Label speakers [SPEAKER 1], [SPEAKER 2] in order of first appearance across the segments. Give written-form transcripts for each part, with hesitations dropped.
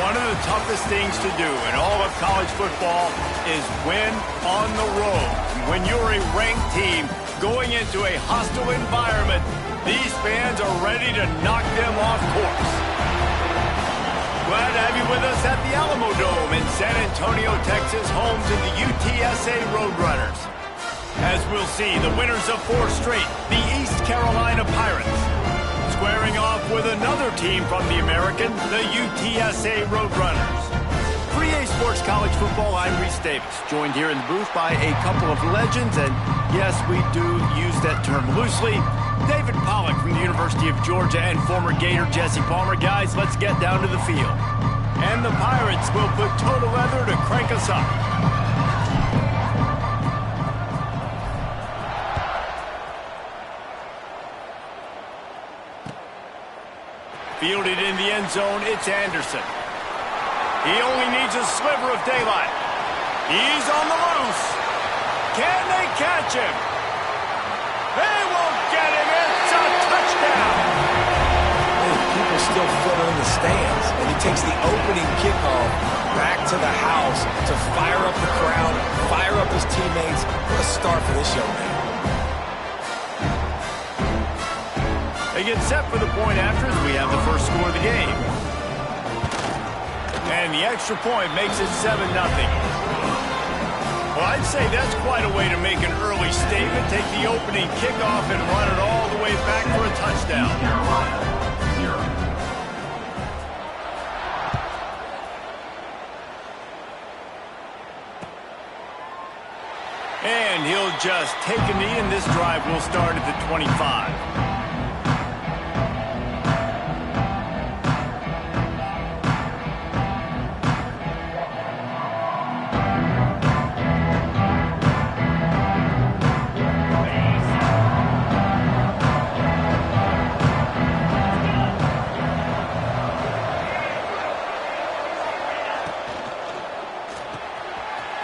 [SPEAKER 1] One of the toughest things to do in all of college football is win on the road. When you're a ranked team going into a hostile environment, these fans are ready to knock them off course. Glad to have you with us at the Alamo Dome in San Antonio, Texas, home to the UTSA Roadrunners. As we'll see, the winners of 4 straight, the East Carolina Pirates, squaring off with another team from the American, the UTSA Roadrunners. For EA Sports College Football, I'm Reese Davis, joined here in the booth by a couple of legends, and yes, we do use that term loosely. David Pollack from the University of Georgia and former Gator Jesse Palmer. Guys, let's get down to the field. And the Pirates will put total leather to crank us up. Fielded in the end zone, it's Anderson. He only needs a sliver of daylight. He's on the loose. Can they catch him? They won't get him. It's a touchdown.
[SPEAKER 2] People still filling in the stands, and he takes the opening kickoff back to the house to fire up the crowd, fire up his teammates. What a start for this young man.
[SPEAKER 1] They get set for the point after as we have the first score of the game. And the extra point makes it 7-0. Well, I'd say that's quite a way to make an early statement. Take the opening kickoff and run it all the way back for a touchdown. And he'll just take a knee, and this drive will start at the 25.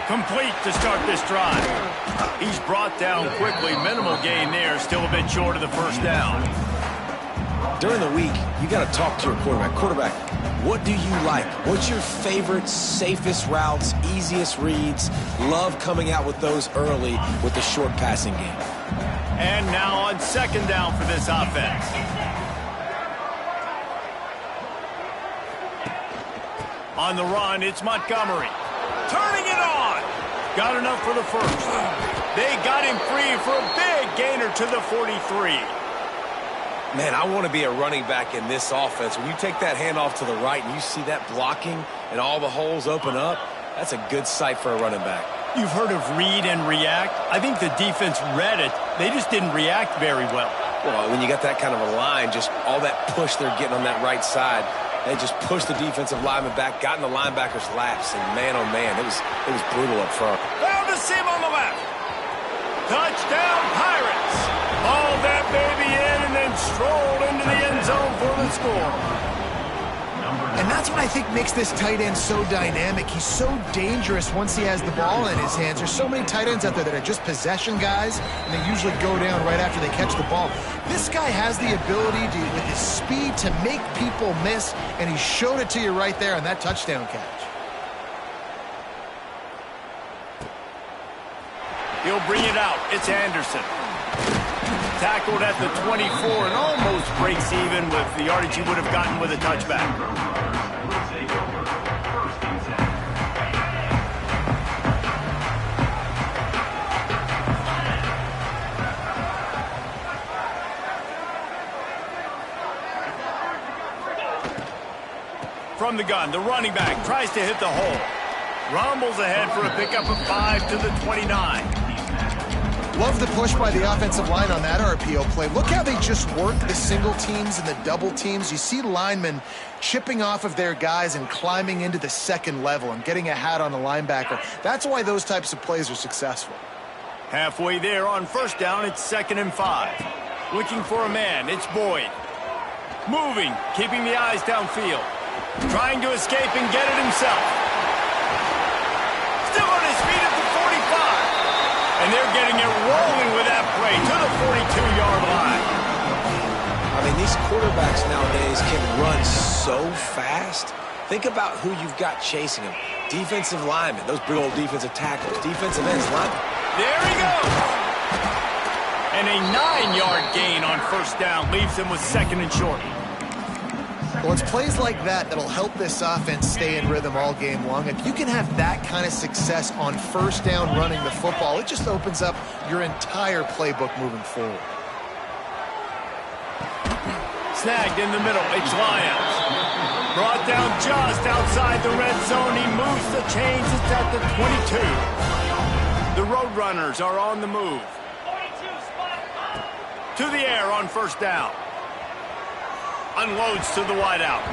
[SPEAKER 1] Complete to start this drive. He's brought down quickly. Minimal gain there. Still a bit short of the first down.
[SPEAKER 2] During the week, you got to talk to your quarterback. Quarterback, what do you like? What's your favorite, safest routes, easiest reads? Love coming out with those early with the short passing game.
[SPEAKER 1] And now on second down for this offense. On the run, it's Montgomery. Turning it on. Got enough for the first. They got him free for a big gainer to the 43.
[SPEAKER 2] Man, I want to be a running back in this offense. When you take that handoff to the right and you see that blocking and all the holes open up, that's a good sight for a running back.
[SPEAKER 1] You've heard of read and react. I think the defense read it. They just didn't react very well.
[SPEAKER 2] Well, when you got that kind of a line, just all that push they're getting on that right side, they just pushed the defensive lineman back, got in the linebacker's laps, and man, oh man, it was brutal up front.
[SPEAKER 1] Found a seam on the left. Touchdown, Pirates. Hauled that baby in and then strolled into the end zone for the score.
[SPEAKER 3] And that's what I think makes this tight end so dynamic. He's so dangerous once he has the ball in his hands. There's so many tight ends out there that are just possession guys, and they usually go down right after they catch the ball. This guy has the ability to, with his speed, to make people miss, and he showed it to you right there on that touchdown catch.
[SPEAKER 1] He'll bring it out. It's Anderson. Tackled at the 24 and almost breaks even with the yardage he would have gotten with a touchback. From the gun, the running back tries to hit the hole. Rumbles ahead for a pickup of 5 to the 29.
[SPEAKER 3] Love the push by the offensive line on that RPO play. Look how they just work the single teams and the double teams. You see linemen chipping off of their guys and climbing into the second level and getting a hat on a linebacker. That's why those types of plays are successful.
[SPEAKER 1] Halfway there on first down, it's 2nd and 5. Looking for a man, it's Boyd. Moving, keeping the eyes downfield. Trying to escape and get it himself. Still on his feet at the 45. And they're getting it rolling with that play to the 42-yard line.
[SPEAKER 2] I mean, these quarterbacks nowadays can run so fast. Think about who you've got chasing him. Defensive linemen, those big old defensive tackles, defensive ends, linemen.
[SPEAKER 1] There he goes. And a 9-yard gain on first down leaves him with second and short.
[SPEAKER 3] Well, it's plays like that that'll help this offense stay in rhythm all game long. If you can have that kind of success on first down running the football, it just opens up your entire playbook moving forward.
[SPEAKER 1] Snagged in the middle, it's Lyons. Brought down just outside the red zone. He moves the chains. It's at the 22. The Roadrunners are on the move. To the air on first down. Unloads to the wideout.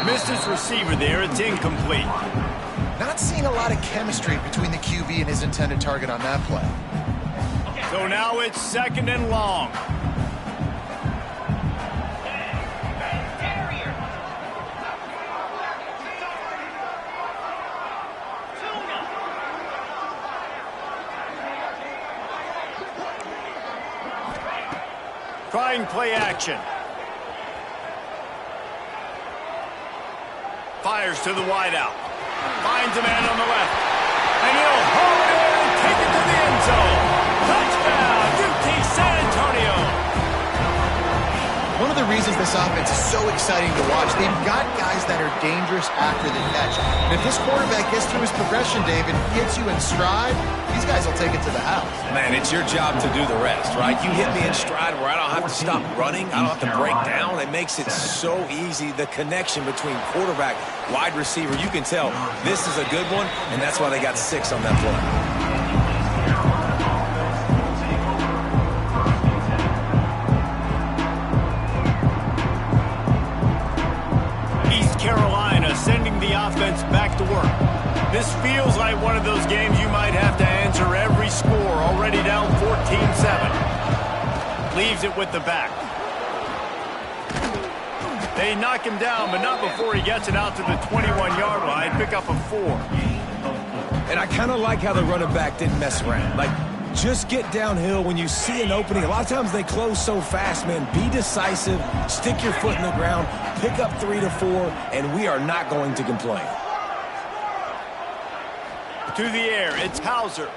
[SPEAKER 1] Missed his receiver there. It's incomplete.
[SPEAKER 3] Not seeing a lot of chemistry between the QB and his intended target on that play.
[SPEAKER 1] So now it's second and long. Trying play action. Fires to the wideout. Finds a man on the left. And he'll haul it in and take it to the end zone. Touchdown, UT San Antonio.
[SPEAKER 3] One of the reasons this offense is so exciting to watch, they've got guys that are dangerous after the catch. And if this quarterback gets through his progression, David, gets you in stride, these guys will take it to the house.
[SPEAKER 2] Man, it's your job to do the rest, right? You hit me in stride where I don't have to stop running. I don't have to break down. It makes it so easy. The connection between quarterback, wide receiver, you can tell this is a good one, and that's why they got 6 on that play.
[SPEAKER 1] Sending the offense back to work. This feels like one of those games you might have to answer every score. Already down 14-7. Leaves it with the back. They knock him down, but not before he gets it out to the 21-yard line. Pick up a 4.
[SPEAKER 2] And I kind of like how the running back didn't mess around. Like, just get downhill when you see an opening. A lot of times they close so fast, man. Be decisive, stick your foot in the ground, pick up 3 to 4, and we are not going to complain.
[SPEAKER 1] To the air, it's Hauser.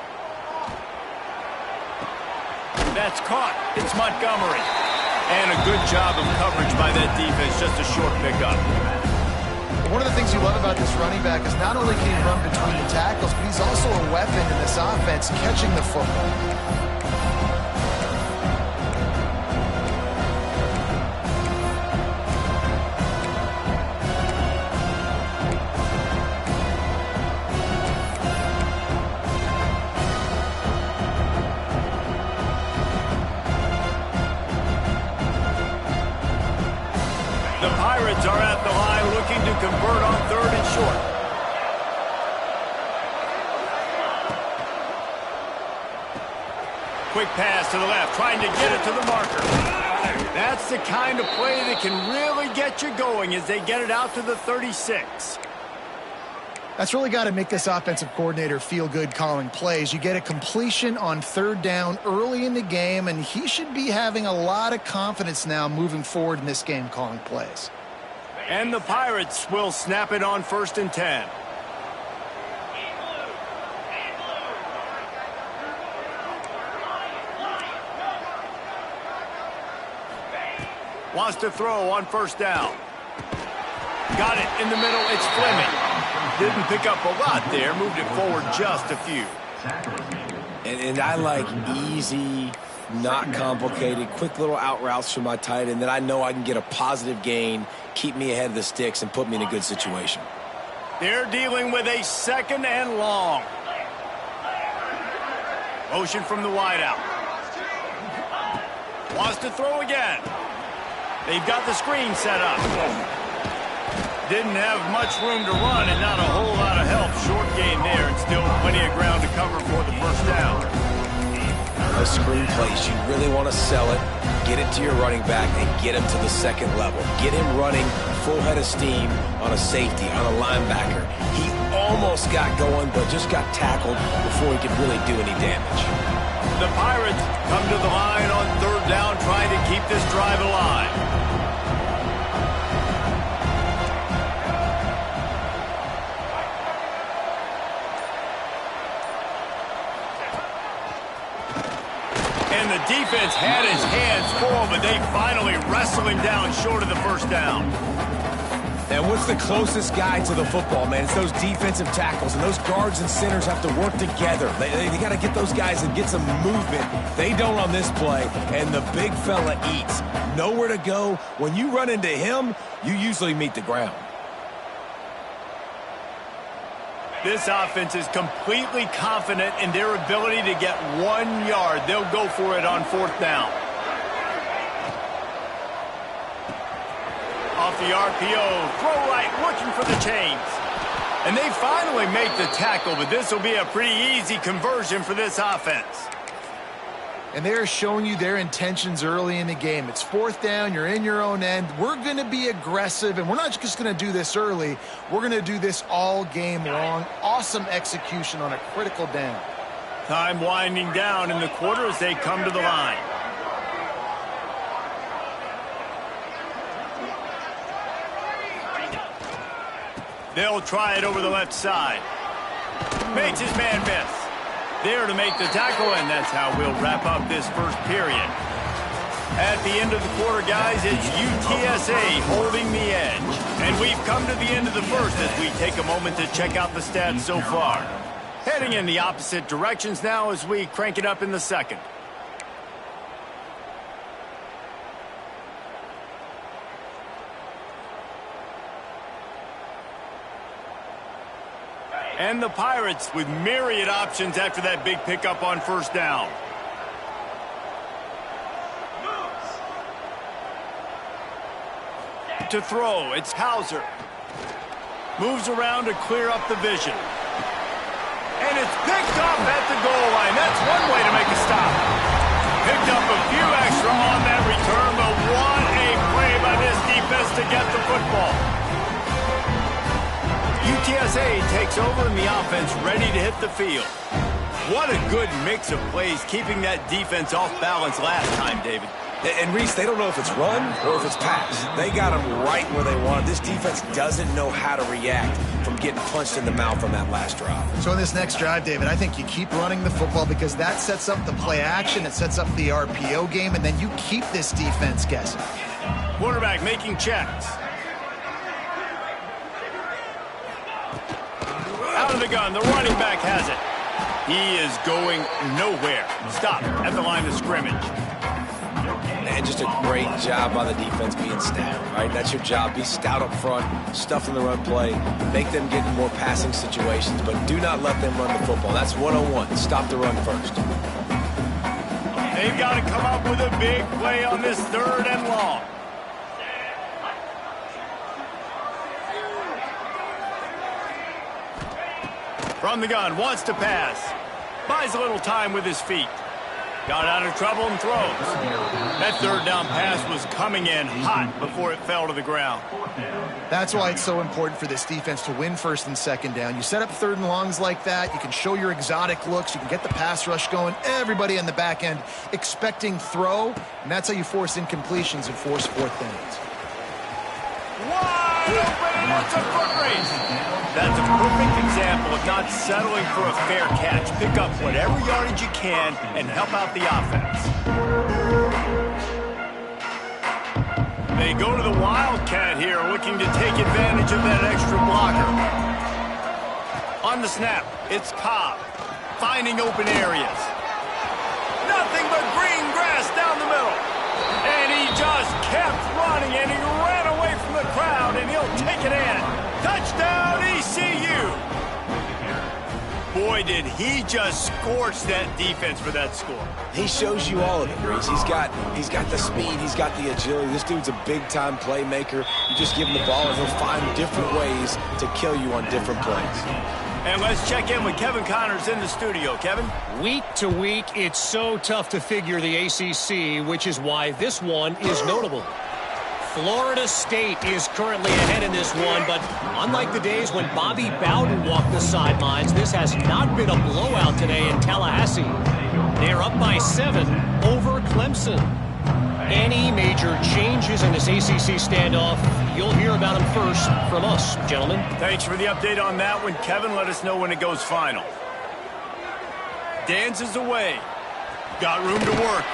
[SPEAKER 1] That's caught. It's Montgomery. And a good job of coverage by that defense. Just a short pickup.
[SPEAKER 3] One of the things you love about this running back is not only can he run between the tackles, but he's also a weapon in this offense catching the football.
[SPEAKER 1] The Pirates are at the line looking to convert on 3rd and short. Quick pass to the left, trying to get it to the marker. That's the kind of play that can really get you going as they get it out to the 36.
[SPEAKER 3] That's really got to make this offensive coordinator feel good calling plays. You get a completion on 3rd down early in the game, and he should be having a lot of confidence now moving forward in this game calling plays.
[SPEAKER 1] And the Pirates will snap it on 1st and 10. Wants to throw on 1st down. Got it in the middle. It's Fleming. Didn't pick up a lot there. Moved it forward just a few.
[SPEAKER 2] And I like easy, not complicated, quick little out routes for my tight end that I know I can get a positive gain, keep me ahead of the sticks, and put me in a good situation.
[SPEAKER 1] They're dealing with a 2nd and long. Motion from the wideout. Wants to throw again. They've got the screen set up. Didn't have much room to run and not a whole lot of help. Short gain there and still plenty of ground to cover for the 1st down.
[SPEAKER 2] Those screen plays, you really want to sell it, get it to your running back, and get him to the 2nd level. Get him running full head of steam on a safety, on a linebacker. He almost got going, but just got tackled before he could really do any damage.
[SPEAKER 1] The Pirates come to the line on 3rd down, trying to keep this drive alive. And the defense had his hands full, but they finally wrestled him down short of the first down.
[SPEAKER 2] And what's the closest guy to the football, man? It's those defensive tackles, and those guards and centers have to work together. They got to get those guys and get some movement. They don't on this play, and the big fella eats. Nowhere to go. When you run into him, you usually meet the ground.
[SPEAKER 1] This offense is completely confident in their ability to get 1 yard. They'll go for it on fourth down. Off the RPO, throw right, looking for the chains. And they finally make the tackle, but this will be a pretty easy conversion for this offense.
[SPEAKER 3] And they're showing you their intentions early in the game. It's fourth down, you're in your own end. We're going to be aggressive, and we're not just going to do this early. We're going to do this all game long. Awesome execution on a critical down.
[SPEAKER 1] Time winding down in the quarter as they come to the line. They'll try it over the left side. Makes his man miss. There to make the tackle, and that's how we'll wrap up this first period. At the end of the quarter, guys, it's UTSA holding the edge. And we've come to the end of the first as we take a moment to check out the stats so far. Heading in the opposite directions now as we crank it up in the second. And the Pirates with myriad options after that big pickup on first down. To throw, it's Hauser. Moves around to clear up the vision. And it's picked up at the goal line. That's one way to make a stop. Picked up a few extra on that return, but what a play by this defense to get the football. UTSA takes over in the offense, ready to hit the field. What a good mix of plays, keeping that defense off balance last time, David.
[SPEAKER 2] And Reese, they don't know if it's run or if it's pass. They got them right where they want. This defense doesn't know how to react from getting punched in the mouth on that last drive.
[SPEAKER 3] So in this next drive, David, I think you keep running the football because that sets up the play action, it sets up the RPO game, and then you keep this defense guessing.
[SPEAKER 1] Quarterback making checks. Out of the gun, the running back has it. He is going nowhere. Stop at the line of scrimmage.
[SPEAKER 2] And just a great job by the defense being stout, right? That's your job. Be stout up front, stuff in the run play, make them get in more passing situations, but do not let them run the football. That's 101. Stop the run first.
[SPEAKER 1] They've got to come up with a big play on this third and long. From the gun, wants to pass. Buys a little time with his feet. Got out of trouble and throws. That third down pass was coming in hot before it fell to the ground.
[SPEAKER 3] That's why it's so important for this defense to win first and second down. You set up third and longs like that. You can show your exotic looks. You can get the pass rush going. Everybody on the back end expecting throw, and that's how you force incompletions and force fourth downs.
[SPEAKER 1] Wide open, it's a foot race. That's a perfect example of not settling for a fair catch. Pick up whatever yardage you can and help out the offense. They go to the Wildcat here, looking to take advantage of that extra blocker. On the snap, it's Cobb, finding open areas. Nothing but green grass down the middle. And he just kept running, and he ran away from the crowd, and he'll take it in. Touchdown, ECU! Boy, did he just scorch that defense for that score.
[SPEAKER 2] He shows you all of it, Reese. He's got the speed, he's got the agility. This dude's a big-time playmaker. You just give him the ball, and he'll find different ways to kill you on different plays.
[SPEAKER 1] And let's check in with Kevin Connors in the studio. Kevin?
[SPEAKER 4] Week to week, it's so tough to figure the ACC, which is why this one is notable. Florida State is currently ahead in this one, but unlike the days when Bobby Bowden walked the sidelines, this has not been a blowout today in Tallahassee. They're up by 7 over Clemson. Any major changes in this ACC standoff, you'll hear about them first from us, gentlemen.
[SPEAKER 1] Thanks for the update on that one, Kevin. Let us know when it goes final. Dances away. Got room to work.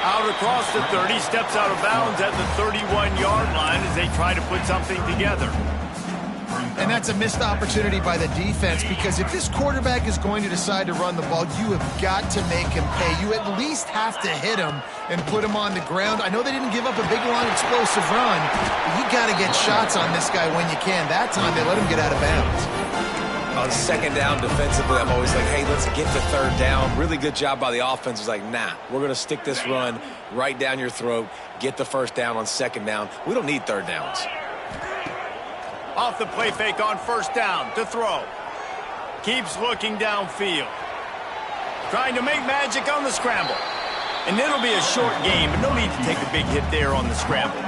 [SPEAKER 1] Out across the 30, steps out of bounds at the 31-yard line as they try to put something together.
[SPEAKER 3] And that's a missed opportunity by the defense, because if this quarterback is going to decide to run the ball, you have got to make him pay. You at least have to hit him and put him on the ground. I know they didn't give up a big, long, explosive run, but you got to get shots on this guy when you can. That time they let him get out of bounds.
[SPEAKER 2] On second down defensively, I'm always like, hey, let's get to third down. Really good job by the offense. It's like, nah, we're going to stick this run right down your throat, get the first down on second down. We don't need third downs.
[SPEAKER 1] Off the play fake on first down to throw. Keeps looking downfield. Trying to make magic on the scramble. And it'll be a short game, but no need to take a big hit there on the scramble.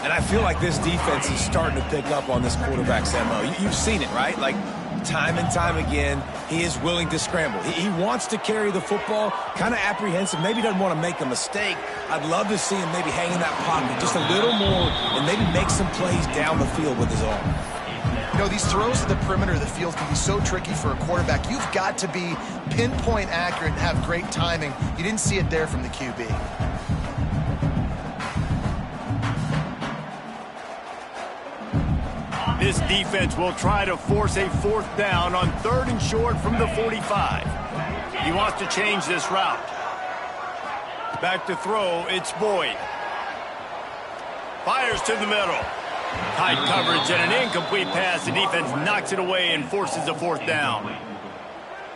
[SPEAKER 2] And I feel like this defense is starting to pick up on this quarterback's MO. You've seen it, right? Like, time and time again, he is willing to scramble. He wants to carry the football, kind of apprehensive, maybe doesn't want to make a mistake. I'd love to see him maybe hang in that pocket just a little more and maybe make some plays down the field with his arm.
[SPEAKER 3] You know, these throws to the perimeter of the field can be so tricky for a quarterback. You've got to be pinpoint accurate and have great timing. You didn't see it there from the QB.
[SPEAKER 1] This defense will try to force a fourth down on third and short from the 45. He wants to change this route. Back to throw, it's Boyd. Fires to the middle. Tight coverage and an incomplete pass. The defense knocks it away and forces a fourth down.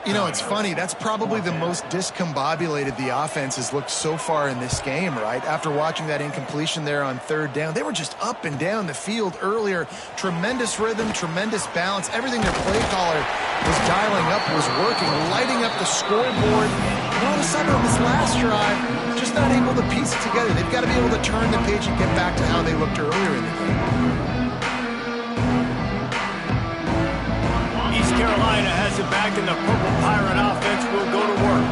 [SPEAKER 3] You know, it's funny. That's probably the most discombobulated the offense has looked so far in this game, right? After watching that incompletion there on third down, they were just up and down the field earlier. Tremendous rhythm, tremendous balance. Everything their play caller was dialing up was working, lighting up the scoreboard. And all of a sudden on this last drive, just not able to piece it together. They've got to be able to turn the page and get back to how they looked earlier in the game.
[SPEAKER 1] East Carolina has it back, and the Purple Pirate offense will go to work.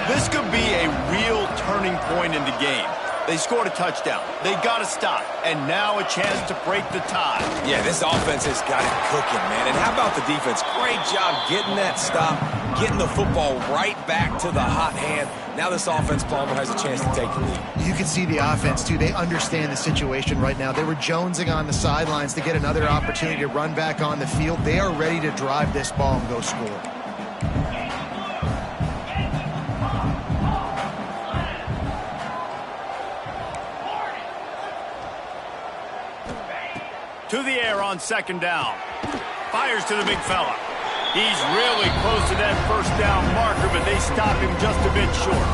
[SPEAKER 1] This could be a real turning point in the game. They scored a touchdown. They got to stop, and now a chance to break the tie.
[SPEAKER 2] Yeah, this offense has got it cooking, man. And how about the defense? Great job getting that stop, getting the football right back to the hot hand. Now this offense, Palmer, has a chance to take the lead.
[SPEAKER 3] You can see the offense, too. They understand the situation right now. They were jonesing on the sidelines to get another opportunity to run back on the field. They are ready to drive this ball and go score.
[SPEAKER 1] To the air on second down. Fires to the big fella. He's really close to that first down marker, but they stop him just a bit short.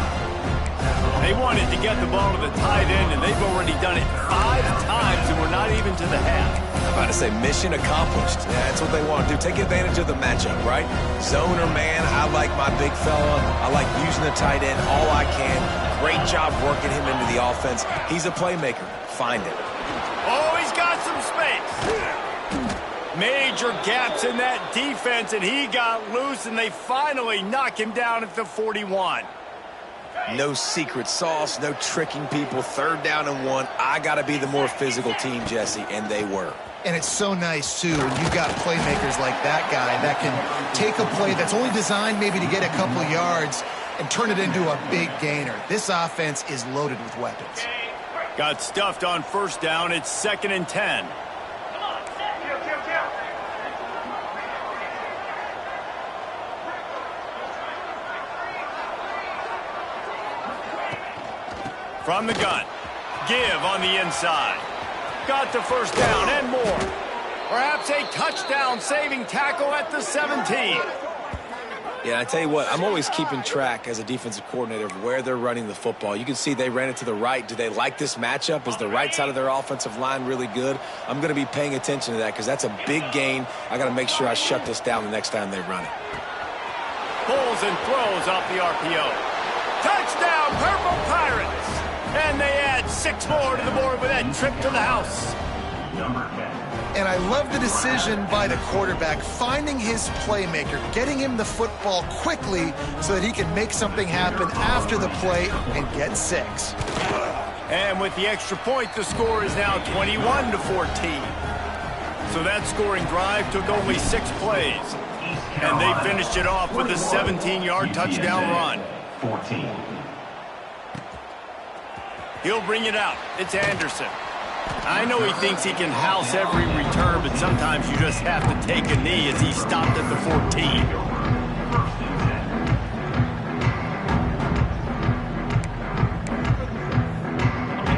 [SPEAKER 1] They wanted to get the ball to the tight end, and they've already done it 5 times, and we're not even to the half.
[SPEAKER 2] I'm about to say mission accomplished. Yeah, that's what they want to do. Take advantage of the matchup, right? Zone or man, I like my big fella. I like using the tight end all I can. Great job working him into the offense. He's a playmaker. Find it.
[SPEAKER 1] Oh, he's got some space. Major gaps in that defense, and he got loose, and they finally knock him down at the 41.
[SPEAKER 2] No secret sauce, no tricking people. Third down and 1. I got to be the more physical team, Jesse, and they were.
[SPEAKER 3] And it's so nice, too, when you've got playmakers like that guy that can take a play that's only designed maybe to get a couple yards and turn it into a big gainer. This offense is loaded with weapons.
[SPEAKER 1] Got stuffed on first down. It's 2nd and 10. From the gun. Give on the inside. Got the first down and more. Perhaps a touchdown-saving tackle at the 17.
[SPEAKER 2] Yeah, I tell you what, I'm always keeping track as a defensive coordinator of where they're running the football. You can see they ran it to the right. Do they like this matchup? Is the right side of their offensive line really good? I'm going to be paying attention to that because that's a big gain. I got to make sure I shut this down the next time they run it.
[SPEAKER 1] Pulls and throws off the RPO. Touchdown, Purple Pirates! And they add 6 more to the board with that trip to the house.
[SPEAKER 3] And I love the decision by the quarterback, finding his playmaker, getting him the football quickly so that he can make something happen after the play and get 6.
[SPEAKER 1] And with the extra point, the score is now 21-14. So that scoring drive took only 6 plays. And they finished it off with a 17-yard touchdown run.
[SPEAKER 5] 14.
[SPEAKER 1] He'll bring it out. It's Anderson. I know he thinks he can house every return, but sometimes you just have to take a knee as he stopped at the 14.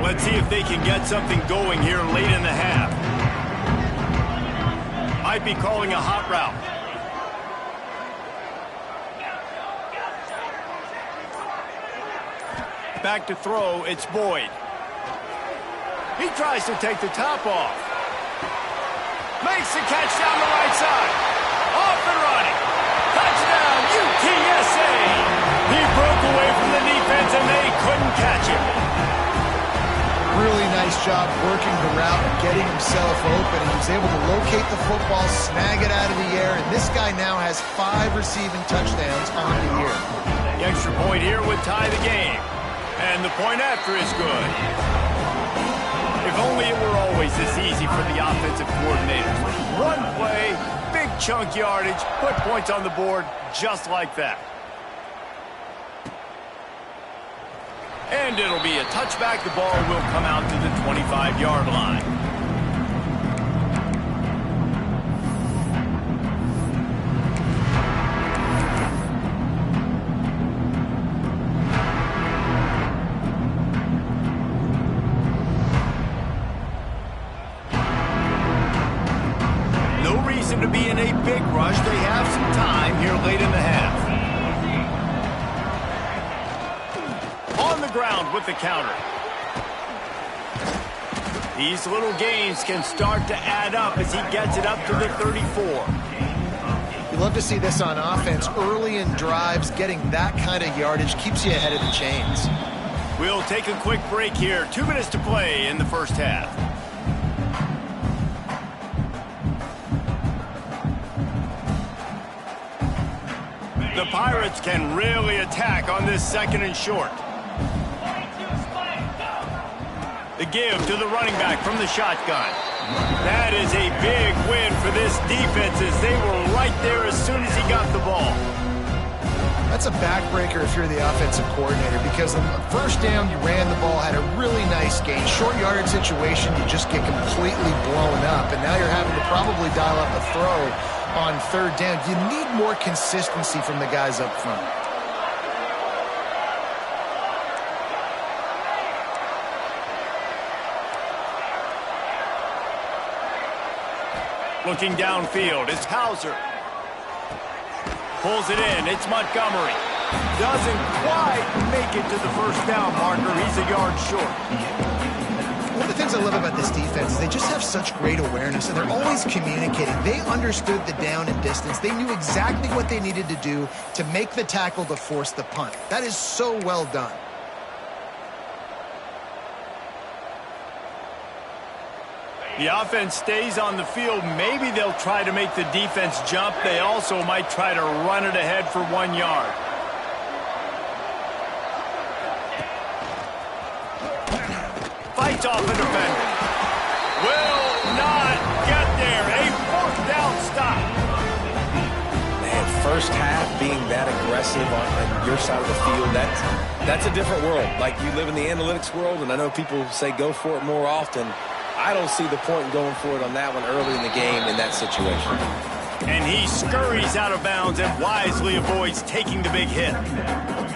[SPEAKER 1] Let's see if they can get something going here late in the half. Might be calling a hot route. Back to throw, it's Boyd. He tries to take the top off. Makes the catch down the right side. Off and running. Touchdown, UTSA! He broke away from the defense and they couldn't catch him.
[SPEAKER 3] Really nice job working the route, getting himself open. He was able to locate the football, snag it out of the air, and this guy now has 5 receiving touchdowns on the year.
[SPEAKER 1] The extra point here would tie the game. And the point after is good. If only it were always this easy for the offensive coordinators. One play, big chunk yardage, put points on the board just like that. And it'll be a touchback. The ball will come out to the 25-yard line. To be in a big rush. They have some time here late in the half. On the ground with the counter. These little gains can start to add up as he gets it up to the 34.
[SPEAKER 3] You love to see this on offense. Early in drives, getting that kind of yardage keeps you ahead of the chains.
[SPEAKER 1] We'll take a quick break here. 2 minutes to play in the first half. The Pirates can really attack on this 2nd and short. The give to the running back from the shotgun. That is a big win for this defense as they were right there as soon as he got the ball.
[SPEAKER 3] That's a backbreaker if you're the offensive coordinator, because the first down you ran the ball, had a really nice gain. Short yardage situation, you just get completely blown up, and now you're having to probably dial up a throw on 3rd down. You need more consistency from the guys up front.
[SPEAKER 1] Looking downfield, it's Hauser. Pulls it in, it's Montgomery. Doesn't quite make it to the first down marker. He's a yard short.
[SPEAKER 3] One of the things I love about this defense is they just have such great awareness, and they're always communicating. They understood the down and distance. They knew exactly what they needed to do to make the tackle to force the punt. That is so well done.
[SPEAKER 1] The offense stays on the field. Maybe they'll try to make the defense jump. They also might try to run it ahead for 1 yard. Fights off a defender. Will not get there. A 4th down stop.
[SPEAKER 2] Man, first half being that aggressive on your side of the field, that's a different world. Like, you live in the analytics world, and I know people say go for it more often. I don't see the point in going for it on that one early in the game in that situation.
[SPEAKER 1] And he scurries out of bounds and wisely avoids taking the big hit.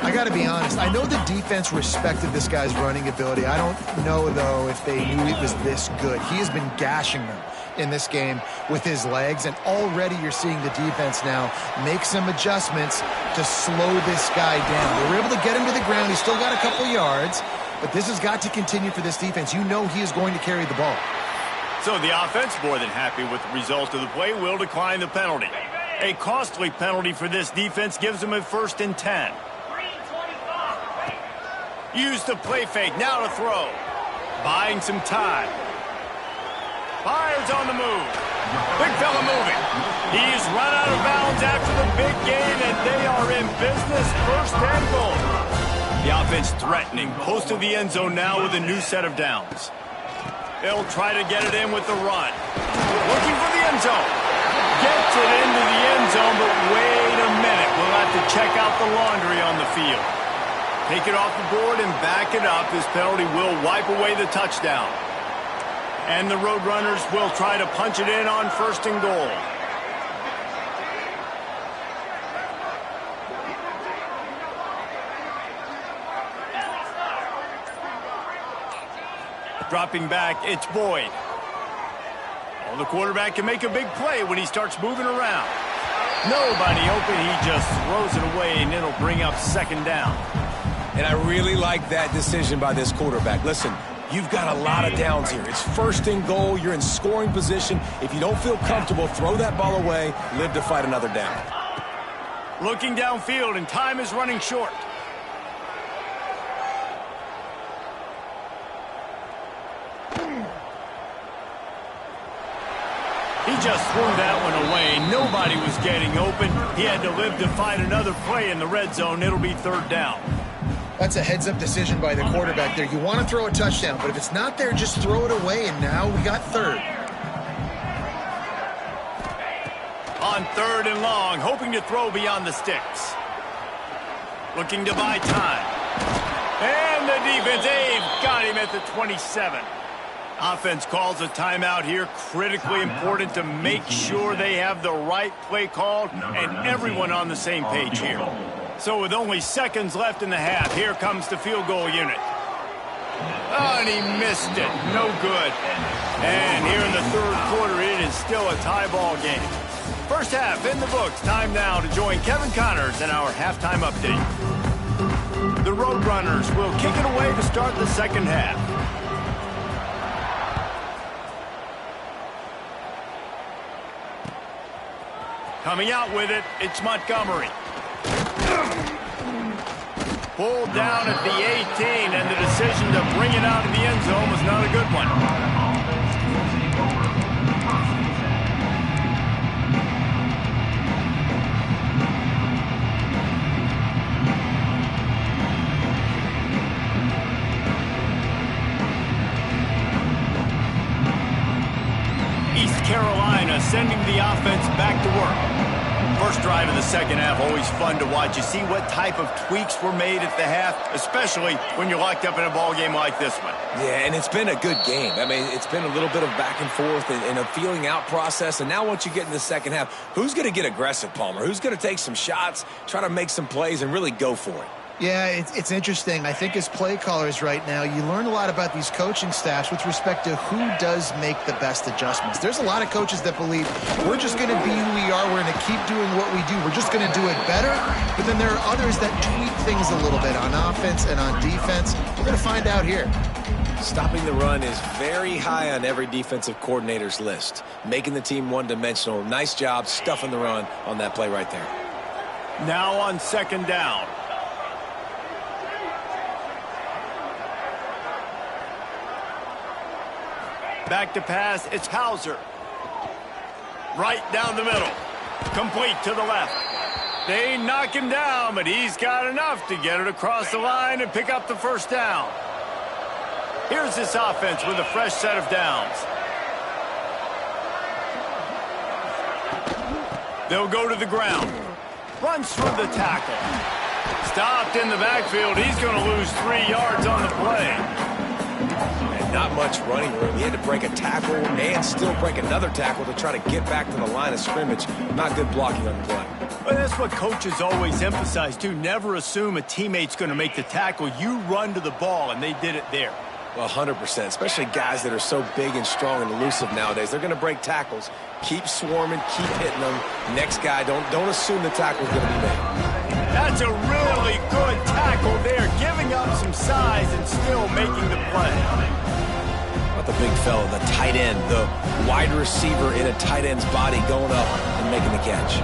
[SPEAKER 3] I got to be honest. I know the defense respected this guy's running ability. I don't know, though, if they knew he was this good. He has been gashing them in this game with his legs, and already you're seeing the defense now make some adjustments to slow this guy down. They were able to get him to the ground. He's still got a couple yards, but this has got to continue for this defense. You know he is going to carry the ball.
[SPEAKER 1] So the offense, more than happy with the result of the play, will decline the penalty. A costly penalty for this defense gives them a 1st and 10. Use the play fake, now to throw. Buying some time. Fires on the move. Big fella moving. He's run out of bounds after the big gain, and they are in business. 1st and goal. The offense threatening, close to the end zone now with a new set of downs. They'll try to get it in with the run. Looking for the end zone. Gets it into the end zone, but wait a minute. We'll have to check out the laundry on the field. Take it off the board and back it up. This penalty will wipe away the touchdown. And the Roadrunners will try to punch it in on 1st and goal. Dropping back, it's Boyd. Well, the quarterback can make a big play when he starts moving around. Nobody open, he just throws it away, and it'll bring up 2nd down.
[SPEAKER 2] And I really like that decision by this quarterback. Listen, you've got a lot of downs here. It's 1st and goal. You're in scoring position. If you don't feel comfortable, throw that ball away. Live to fight another down.
[SPEAKER 1] Looking downfield, and time is running short. He just threw that one away. Nobody was getting open. He had to live to find another play in the red zone. It'll be 3rd down.
[SPEAKER 3] That's a heads-up decision by the quarterback there. You want to throw a touchdown, but if it's not there, just throw it away, and now we got 3rd.
[SPEAKER 1] On 3rd and long, hoping to throw beyond the sticks. Looking to buy time. And the defense, they've got him at the 27. Offense calls a timeout here. Critically important to make sure they have the right play called and everyone on the same page here. So with only seconds left in the half, here comes the field goal unit. Oh, and he missed it. No good. And here in the 3rd quarter, it is still a tie ball game. First half in the books. Time now to join Kevin Connors in our halftime update. The Roadrunners will kick it away to start the 2nd half. Coming out with it, it's Montgomery. Pulled down at the 18, and the decision to bring it out of the end zone was not a good one. East Carolina sending the offense back to work. First drive of the 2nd half, always fun to watch. You see what type of tweaks were made at the half, especially when you're locked up in a ball game like this one.
[SPEAKER 2] Yeah, and it's been a good game. I mean, it's been a little bit of back and forth and a feeling out process. And now once you get in the 2nd half, who's going to get aggressive, Palmer? Who's going to take some shots, try to make some plays, and really go for it?
[SPEAKER 3] Yeah, it's interesting. I think as play callers right now, you learn a lot about these coaching staffs with respect to who does make the best adjustments. There's a lot of coaches that believe we're just going to be who we are. We're going to keep doing what we do. We're just going to do it better. But then there are others that tweak things a little bit on offense and on defense. We're going to find out here.
[SPEAKER 2] Stopping the run is very high on every defensive coordinator's list. Making the team one-dimensional. Nice job stuffing the run on that play right there.
[SPEAKER 1] Now on 2nd down. Back to pass, it's Hauser. Right down the middle. Complete to the left. They knock him down, but he's got enough to get it across the line and pick up the 1st down. Here's this offense with a fresh set of downs. They'll go to the ground. Runs through the tackle. Stopped in the backfield. He's going to lose 3 yards on the play.
[SPEAKER 2] Not much running room. He had to break a tackle and still break another tackle to try to get back to the line of scrimmage. Not good blocking on the play.
[SPEAKER 1] Well, that's what coaches always emphasize, too. Never assume a teammate's going to make the tackle. You run to the ball, and they did it there.
[SPEAKER 2] Well, 100%, especially guys that are so big and strong and elusive nowadays. They're going to break tackles. Keep swarming, keep hitting them. Next guy, don't assume the tackle's going to be made.
[SPEAKER 1] That's a really good tackle there, giving up some size and still making the play.
[SPEAKER 2] The big fella, the tight end, the wide receiver in a tight end's body going up and making the catch.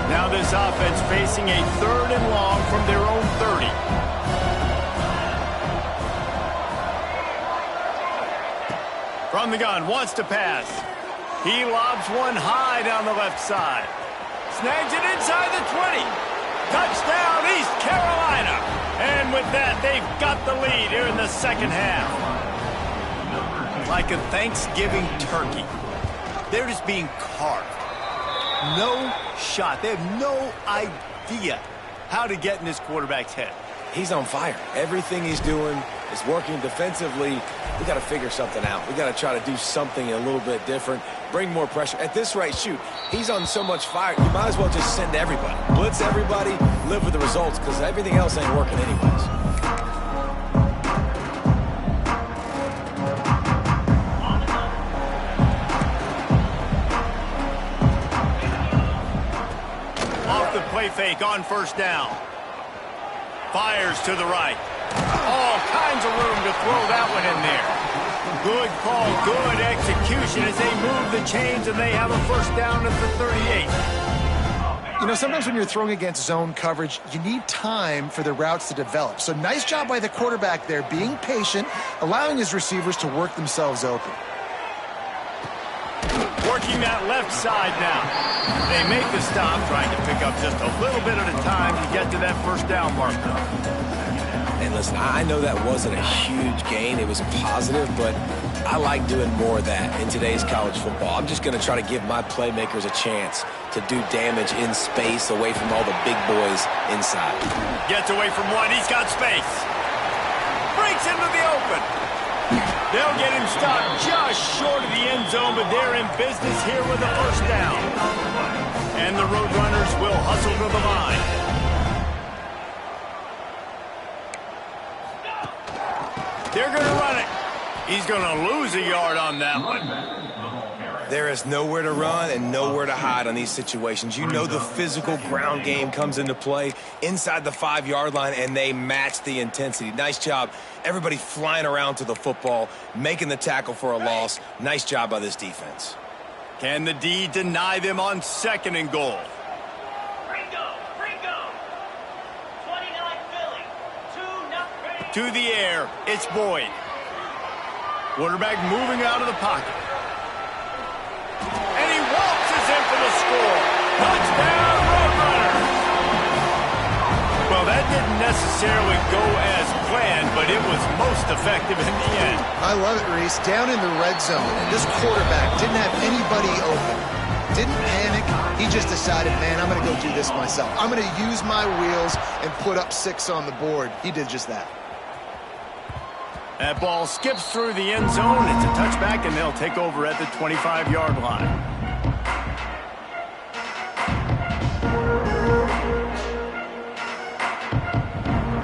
[SPEAKER 1] Now this offense facing a 3rd and long from their own 30. From the gun, wants to pass. He lobs one high down the left side. Snags it inside the 20. Touchdown, East Carolina. And with that, they've got the lead here in the 2nd half. Like a Thanksgiving turkey. They're just being carved. No shot. They have no idea how to get in this quarterback's head.
[SPEAKER 2] He's on fire. Everything he's doing is working defensively. We got to figure something out. We got to try to do something a little bit different, bring more pressure. At this rate, shoot, he's on so much fire, you might as well just send everybody. Blitz everybody, live with the results, because everything else ain't working anyways.
[SPEAKER 1] Off the play fake on first down. Fires to the right. All kinds of room to throw that one in there. Good call, good execution as they move the chains and they have a first down at the 38.
[SPEAKER 3] You know, sometimes when you're throwing against zone coverage, you need time for the routes to develop. So nice job by the quarterback there, being patient, allowing his receivers to work themselves open.
[SPEAKER 1] Working that left side now. They make the stop, trying to pick up just a little bit at a time to get to that first down marker.
[SPEAKER 2] And listen, I know that wasn't a huge gain. It was positive, but I like doing more of that in today's college football. I'm just going to try to give my playmakers a chance to do damage in space away from all the big boys inside.
[SPEAKER 1] Gets away from one. He's got space. Breaks into the open. They'll get him stopped just short of the end zone, but they're in business here with a first down. And the Roadrunners will hustle to the line. They're going to run it. He's going to lose a yard on that one.
[SPEAKER 2] There is nowhere to run and nowhere to hide on these situations. You know the physical ground game comes into play inside the 5-yard line, and they match the intensity. Nice job. Everybody flying around to the football, making the tackle for a loss. Nice job by this defense.
[SPEAKER 1] Can the D deny them on 2nd and goal? To the air, it's Boyd. Quarterback moving out of the pocket. And he waltzes in for the score. Touchdown, Roadrunners! Well, that didn't necessarily go as planned, but it was most effective in the end.
[SPEAKER 3] I love it, Reese. Down in the red zone, and this quarterback didn't have anybody open. Didn't panic. He just decided, man, I'm going to go do this myself. I'm going to use my wheels and put up 6 on the board. He did just that.
[SPEAKER 1] That ball skips through the end zone. It's a touchback, and they'll take over at the 25-yard line.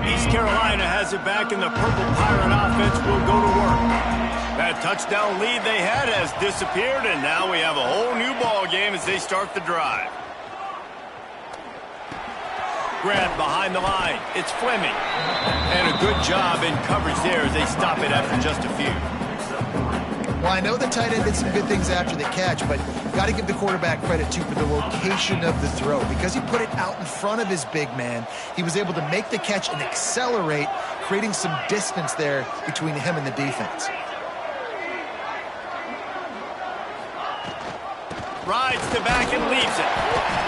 [SPEAKER 1] East Carolina has it back, and the Purple Pirate offense will go to work. That touchdown lead they had has disappeared, and now we have a whole new ball game as they start the drive. Grab behind the line. It's Fleming. And a good job in coverage there as they stop it after just a few.
[SPEAKER 3] Well, I know the tight end did some good things after the catch, but got to give the quarterback credit, too, for the location of the throw. Because he put it out in front of his big man, he was able to make the catch and accelerate, creating some distance there between him and the defense.
[SPEAKER 1] Rides to back and leaves it.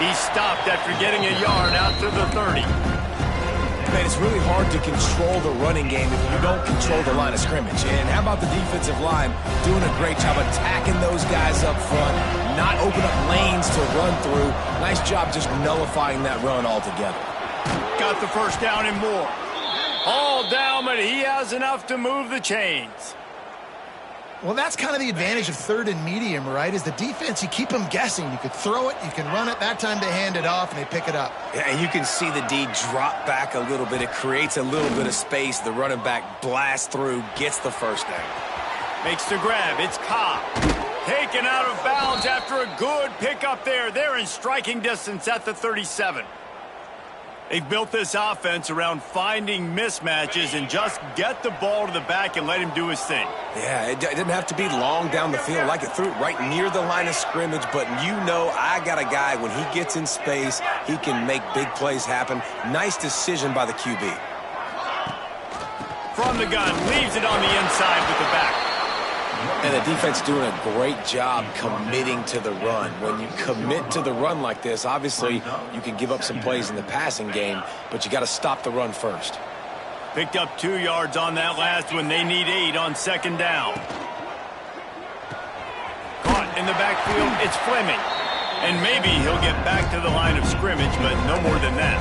[SPEAKER 1] He stopped after getting a yard out to the 30.
[SPEAKER 2] Man, it's really hard to control the running game if you don't control the line of scrimmage. And how about the defensive line doing a great job attacking those guys up front, not open up lanes to run through. Nice job just nullifying that run altogether.
[SPEAKER 1] Got the first down and more. All down, but he has enough to move the chains.
[SPEAKER 3] Well, that's kind of the advantage of 3rd and medium, right? Is the defense, you keep them guessing. You could throw it, you can run it. That time they hand it off, and they pick it up.
[SPEAKER 2] Yeah, and you can see the D drop back a little bit. It creates a little bit of space. The running back blasts through, gets the first down.
[SPEAKER 1] Makes the grab. It's Cobb. Taken out of bounds after a good pickup there. They're in striking distance at the 37. They've built this offense around finding mismatches and just get the ball to the back and let him do his thing.
[SPEAKER 2] Yeah, it didn't have to be long down the field. Like it threw it right near the line of scrimmage, but you know I got a guy, when he gets in space, he can make big plays happen. Nice decision by the QB.
[SPEAKER 1] From the gun, leaves it on the inside with the back.
[SPEAKER 2] And the defense doing a great job committing to the run. When you commit to the run like this, obviously you can give up some plays in the passing game, but you got to stop the run first.
[SPEAKER 1] Picked up 2 yards on that last one. They need 8 on 2nd down. Caught in the backfield, it's Fleming. And maybe he'll get back to the line of scrimmage, but no more than that.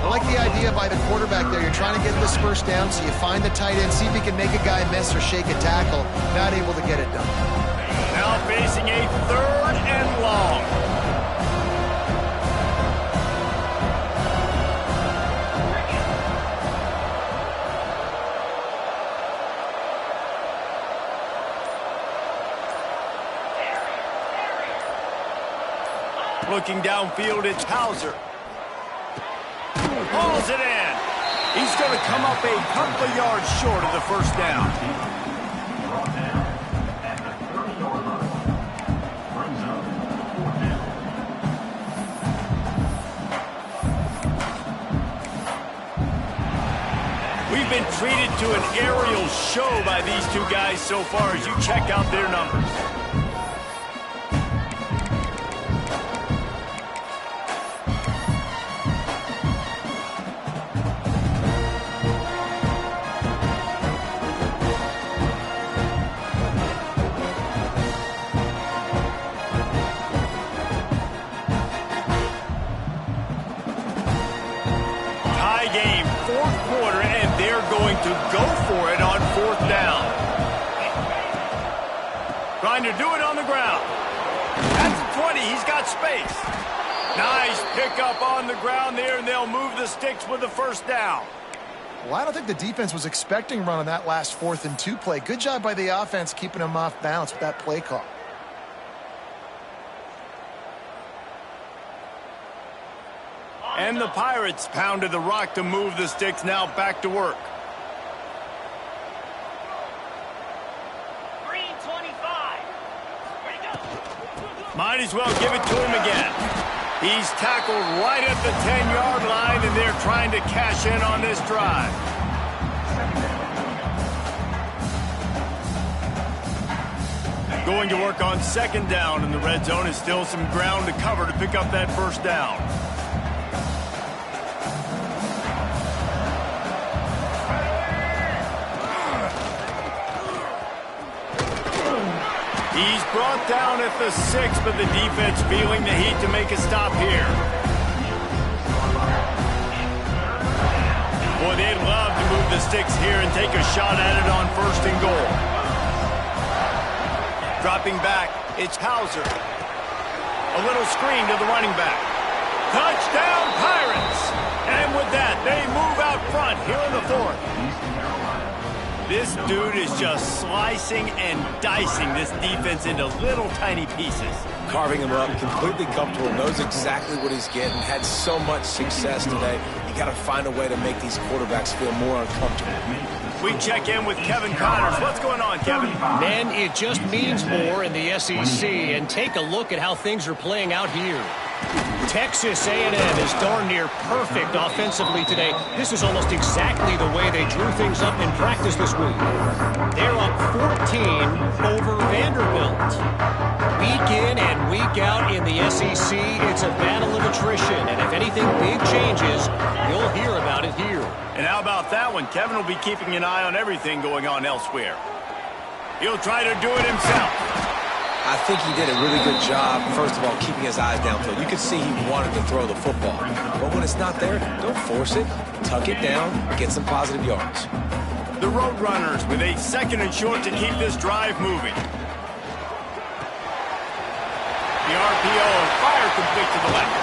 [SPEAKER 3] I like the idea by the quarterback there. You're trying to get this first down, so you find the tight end, see if he can make a guy miss or shake a tackle. Not able to get it done.
[SPEAKER 1] Now facing a 3rd and long. Looking downfield, it's Hauser. Hauls it in. He's going to come up a couple of yards short of the first down. We've been treated to an aerial show by these two guys so far as you check out their numbers. Game, 4th quarter, and they're going to go for it on 4th down. Trying to do it on the ground. That's the 20. He's got space. Nice pickup on the ground there, and they'll move the sticks with the first down.
[SPEAKER 3] Well, I don't think the defense was expecting run on that last 4th and 2 play. Good job by the offense keeping them off balance with that play call.
[SPEAKER 1] And the Pirates pounded the rock to move the sticks, now back to work.
[SPEAKER 5] Green 25. Ready to go.
[SPEAKER 1] Might as well give it to him again. He's tackled right at the 10-yard line, and they're trying to cash in on this drive. Going to work on 2nd down in the red zone, is still some ground to cover to pick up that first down. He's brought down at the 6, but the defense feeling the heat to make a stop here. Boy, they'd love to move the sticks here and take a shot at it on 1st and goal. Dropping back, it's Hauser. A little screen to the running back. Touchdown, Pirates! And with that, they move out front here in the 4th. This dude is just slicing and dicing this defense into little tiny pieces.
[SPEAKER 2] Carving him up, completely comfortable, knows exactly what he's getting, had so much success today. You got to find a way to make these quarterbacks feel more uncomfortable.
[SPEAKER 1] We check in with Kevin Connors. What's going on, Kevin?
[SPEAKER 4] Man, it just means more in the SEC, and take a look at how things are playing out here. Texas A&M is darn near perfect offensively today. This is almost exactly the way they drew things up in practice this week. They're up 14 over Vanderbilt. Week in and week out in the SEC, it's a battle of attrition, and if anything big changes, you'll hear about it here.
[SPEAKER 1] And how about that one? Kevin will be keeping an eye on everything going on elsewhere. He'll try to do it himself.
[SPEAKER 2] I think he did a really good job, first of all, keeping his eyes downfield. You could see he wanted to throw the football. But when it's not there, don't force it. Tuck it down, get some positive yards.
[SPEAKER 1] The Roadrunners with a 2nd and short to keep this drive moving. The RPO and fire complete to the left.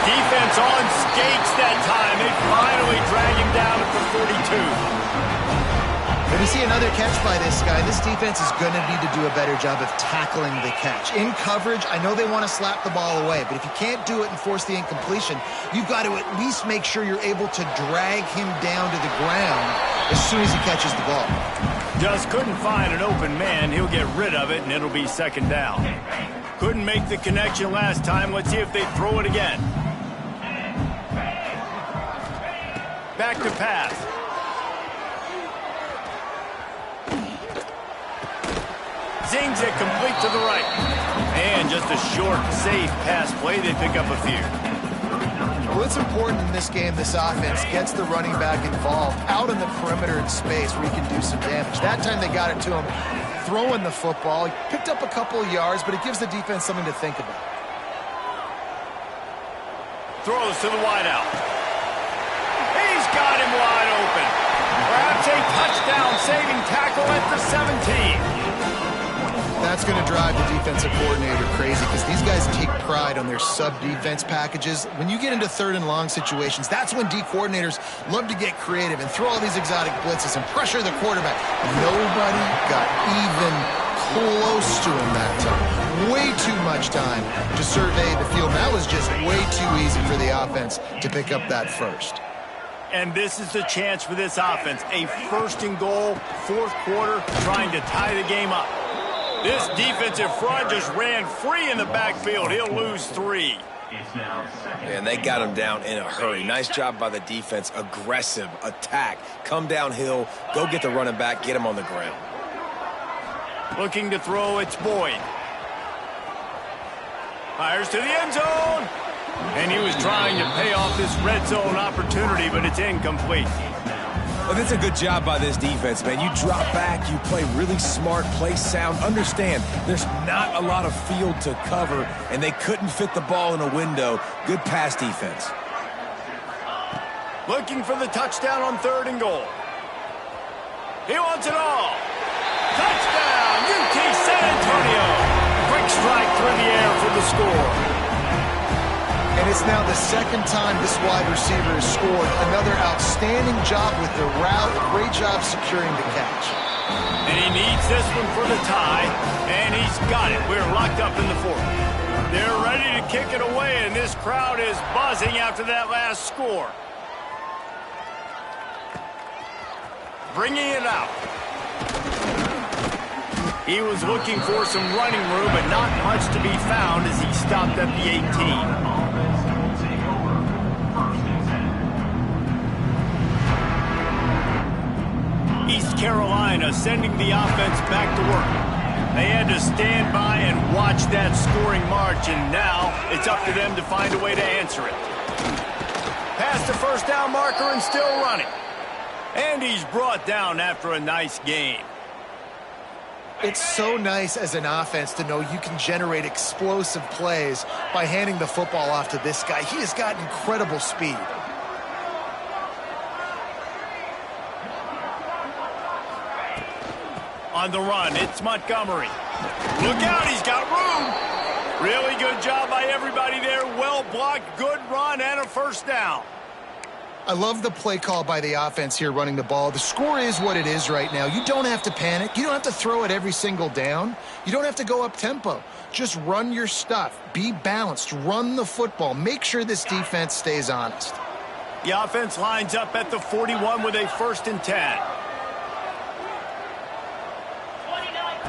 [SPEAKER 1] Defense on skates that time. They finally drag him down at the 42.
[SPEAKER 3] If you see another catch by this guy, this defense is going to need to do a better job of tackling the catch. In coverage, I know they want to slap the ball away, but if you can't do it and force the incompletion, you've got to at least make sure you're able to drag him down to the ground as soon as he catches the ball.
[SPEAKER 1] Just couldn't find an open man. He'll get rid of it, and it'll be 2nd down. Couldn't make the connection last time. Let's see if they throw it again. Back to pass. Zings it complete to the right. And just a short, safe pass play. They pick up a few.
[SPEAKER 3] Well, it's important in this game, this offense gets the running back involved out in the perimeter in space where he can do some damage. That time they got it to him throwing the football. He picked up a couple of yards, but it gives the defense something to think about.
[SPEAKER 1] Throws to the wideout. got him wide open. Perhaps a touchdown-saving tackle at the 17.
[SPEAKER 3] That's going to drive the defensive coordinator crazy because these guys take pride on their sub-defense packages. When you get into third and long situations, that's when D coordinators love to get creative and throw all these exotic blitzes and pressure the quarterback. Nobody got even close to him that time. Way too much time to survey the field. That was just way too easy for the offense to pick up that first.
[SPEAKER 1] And this is the chance for this offense. A first and goal, fourth quarter, trying to tie the game up. This defensive front just ran free in the backfield. He'll lose 3.
[SPEAKER 2] And they got him down in a hurry. Nice job by the defense. Aggressive attack. Come downhill. Go get the running back. Get him on the ground.
[SPEAKER 1] Looking to throw, it's Boyd. Fires to the end zone. And he was trying to pay off this red zone opportunity, but it's incomplete.
[SPEAKER 2] Well, that's a good job by this defense, man. You drop back, you play really smart, play sound. Understand, there's not a lot of field to cover, and they couldn't fit the ball in a window. Good pass defense.
[SPEAKER 1] Looking for the touchdown on third and goal. He wants it all. Touchdown, UT San Antonio. Quick strike through the air for the score.
[SPEAKER 3] And it's now the second time this wide receiver has scored. Another outstanding job with the route. Great job securing the catch.
[SPEAKER 1] And he needs this one for the tie, and he's got it. We're locked up in the fourth. They're ready to kick it away, and this crowd is buzzing after that last score. Bringing it out. He was looking for some running room, but not much to be found as he stopped at the 18. East Carolina sending the offense back to work. They had to stand by and watch that scoring march, and now it's up to them to find a way to answer it. Past the first down marker and still running. And he's brought down after a nice gain.
[SPEAKER 3] It's so nice as an offense to know you can generate explosive plays by handing the football off to this guy. He has got incredible speed.
[SPEAKER 1] On the run, it's Montgomery. Look out, he's got room. Really good job by everybody there. Well blocked, good run, and a first down.
[SPEAKER 3] I love the play call by the offense here running the ball. The score is what it is right now. You don't have to panic. You don't have to throw it every single down. You don't have to go up tempo. Just run your stuff. Be balanced. Run the football. Make sure this defense stays honest.
[SPEAKER 1] The offense lines up at the 41 with a 1st and 10.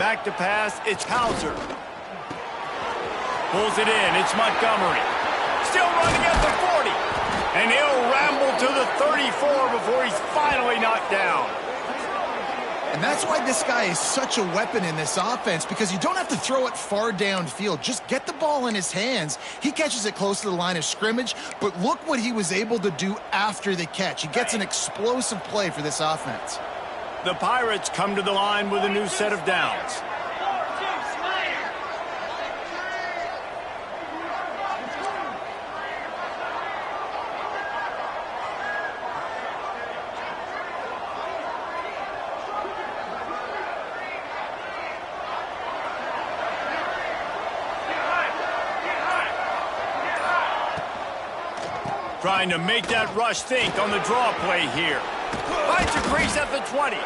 [SPEAKER 1] Back to pass, it's Hauser. Pulls it in, it's Montgomery. Still running at the 40. And he'll ramble to the 34 before he's finally knocked down.
[SPEAKER 3] And that's why this guy is such a weapon in this offense, because you don't have to throw it far downfield. Just get the ball in his hands. He catches it close to the line of scrimmage, but look what he was able to do after the catch. He gets an explosive play for this offense.
[SPEAKER 1] The Pirates come to the line with a new set of downs. Trying to make that rush think on the draw play here. Finds a crease at the 20.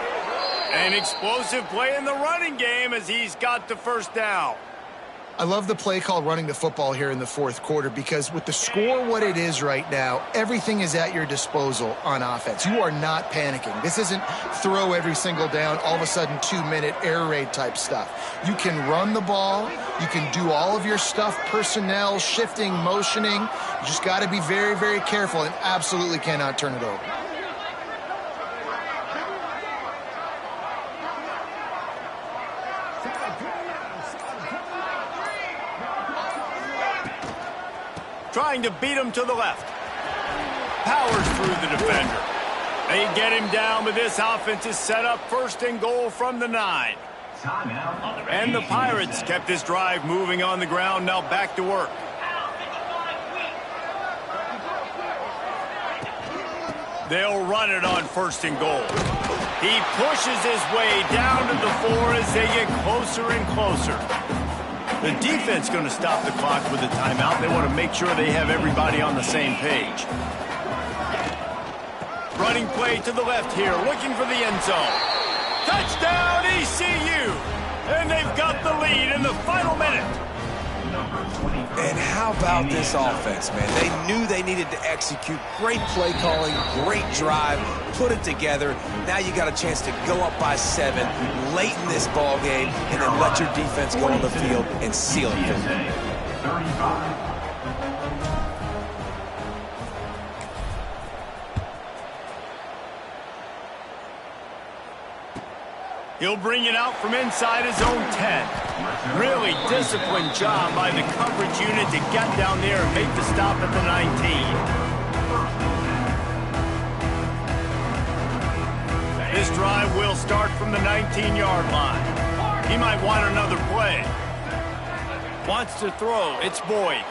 [SPEAKER 1] An explosive play in the running game as he's got the first down.
[SPEAKER 3] I love the play call running the football here in the fourth quarter, because with the score what it is right now, everything is at your disposal on offense. You are not panicking. This isn't throw every single down, all of a sudden 2-minute air raid type stuff. You can run the ball. You can do all of your stuff, personnel, shifting, motioning. You just got to be very, very careful and absolutely cannot turn it over.
[SPEAKER 1] Trying to beat him to the left. Powers through the defender. They get him down, but this offense is set up 1st and goal from the 9. And the Pirates kept this drive moving on the ground, now back to work. They'll run it on 1st and goal. He pushes his way down to the 4 as they get closer and closer. The defense going to stop the clock with a timeout. They want to make sure they have everybody on the same page. Running play to the left here, looking for the end zone. Touchdown, ECU! And they've got the lead in the final minute.
[SPEAKER 2] And how about this offense, man? They knew they needed to execute. Great play calling, great drive, put it together. Now you got a chance to go up by 7 late in this ball game and then let your defense go on the field and seal it.
[SPEAKER 6] UTSA 35.
[SPEAKER 1] He'll bring it out from inside his own 10. Really disciplined job by the coverage unit to get down there and make the stop at the 19. This drive will start from the 19-yard line. He might want another play. Wants to throw. It's Boyd.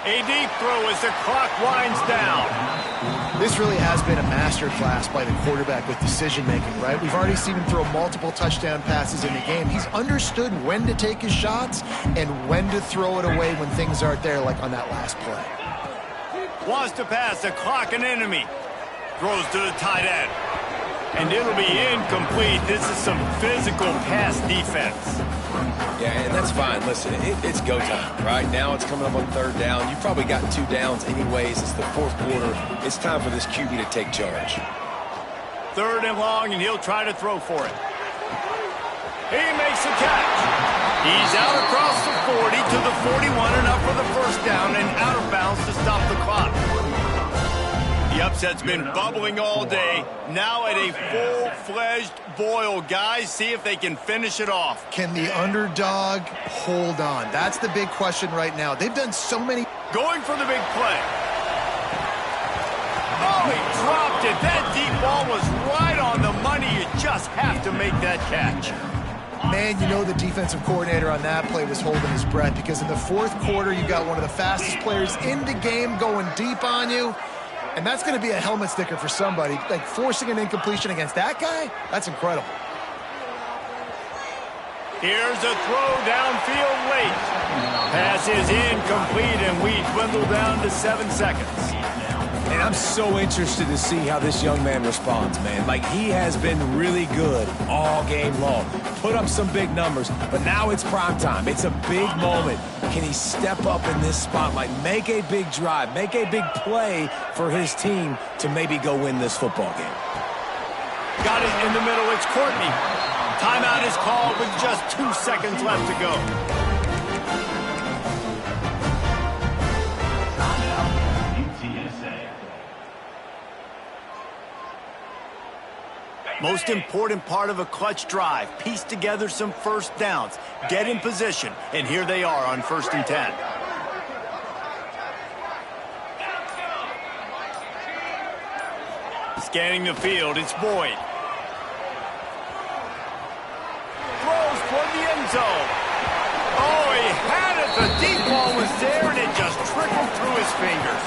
[SPEAKER 1] A deep throw as the clock winds down.
[SPEAKER 3] This really has been a master class by the quarterback with decision-making, right? We've already seen him throw multiple touchdown passes in the game. He's understood when to take his shots and when to throw it away when things aren't there, like on that last play.
[SPEAKER 1] Wants to pass the clock an enemy. Throws to the tight end. And it'll be incomplete. This is some physical pass defense.
[SPEAKER 2] Yeah, and that's fine. Listen, it's go time, right? Now it's coming up on 3rd down. You've probably got 2 downs anyways. It's the 4th quarter. It's time for this QB to take charge.
[SPEAKER 1] 3rd and long, and he'll try to throw for it. He makes a catch. He's out across the 40 to the 41 and up for the 1st down and out of bounds to stop the clock. The upset's been bubbling all day. Now at a full-fledged boil. Guys, see if they can finish it off.
[SPEAKER 3] Can the underdog hold on? That's the big question right now. They've done so many.
[SPEAKER 1] Going for the big play. Oh, he dropped it. That deep ball was right on the money. You just have to make that catch.
[SPEAKER 3] Man, you know the defensive coordinator on that play was holding his breath because in the 4th quarter, you got one of the fastest players in the game going deep on you. And that's going to be a helmet sticker for somebody. Like, forcing an incompletion against that guy, that's incredible.
[SPEAKER 1] Here's a throw downfield late. Pass is incomplete, and we dwindle down to 7 seconds.
[SPEAKER 2] And I'm so interested to see how this young man responds, man. Like, he has been really good all game long. Put up some big numbers, but now it's prime time. It's a big moment. Can he step up in this spotlight, make a big drive, make a big play for his team to maybe go win this football game?
[SPEAKER 1] Got it in the middle. It's Courtney. Timeout is called with just 2 seconds left to go. Most important part of a clutch drive. Piece together some 1st downs. Get in position. And here they are on 1st and 10. Scanning the field, it's Boyd. Throws toward the end zone. Oh, he had it. The deep ball was there, and it just trickled through his fingers.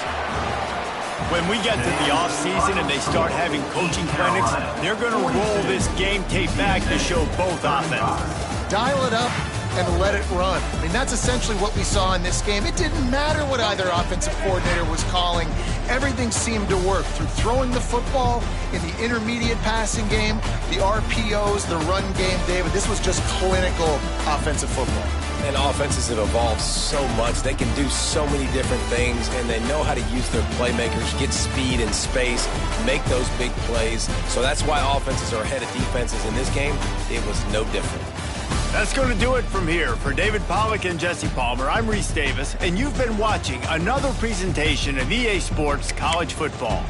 [SPEAKER 1] When we get to the offseason and they start having coaching clinics, they're going to roll this game tape back to show both offenses.
[SPEAKER 3] Dial it up and let it run. I mean, that's essentially what we saw in this game. It didn't matter what either offensive coordinator was calling. Everything seemed to work through throwing the football in the intermediate passing game, the RPOs, the run game, David. This was just clinical offensive football.
[SPEAKER 2] And offenses have evolved so much. They can do so many different things, and they know how to use their playmakers, get speed and space, make those big plays. So that's why offenses are ahead of defenses in this game. It was no different.
[SPEAKER 1] That's going to do it from here. For David Pollack and Jesse Palmer, I'm Reese Davis, and you've been watching another presentation of EA Sports College Football.